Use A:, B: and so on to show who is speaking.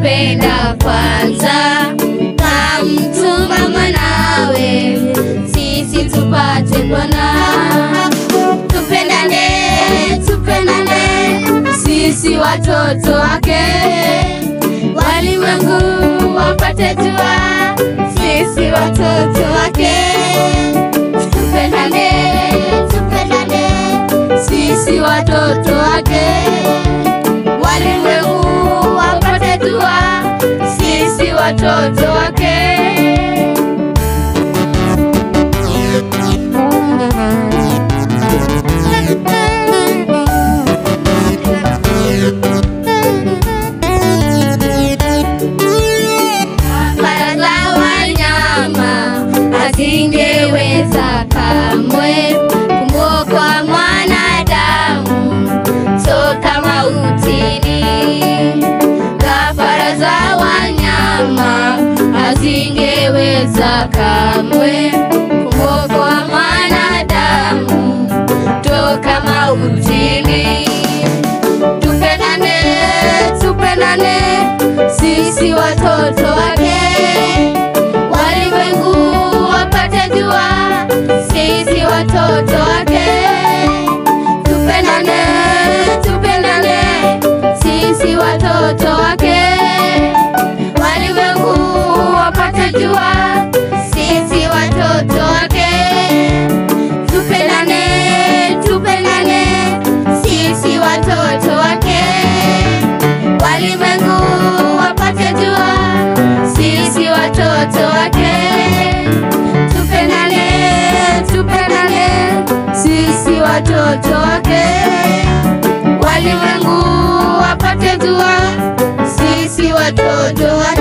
A: alitupenda kwanza, kamtuma mwanawe sisi tupate Bwana. Tupendane, tupendane sisi watoto wake, walimwengu wapate jua sisi watoto wake. Tupendane, tupendane sisi watoto wake, walimwengu wapate jua sisi watoto wake. Asingeweza kamwe kumwokoa mwanadamu toka mautini. Kafara za wanyama asingeweza kamwe kumwokoa mwanadamu toka mautini. Tupendane, tupendane sisi watoto wake, sisi watoto wake. Tupendane, tupendane sisi watoto wake, walimwengu wapate jua sisi watoto wake. Tupendane, tupendane sisi watoto wake, walimwengu wapate jua sisi watoto wake. Tupendane, tupendane sisi watoto wake, walimwengu wapate jua sisi watoto wake.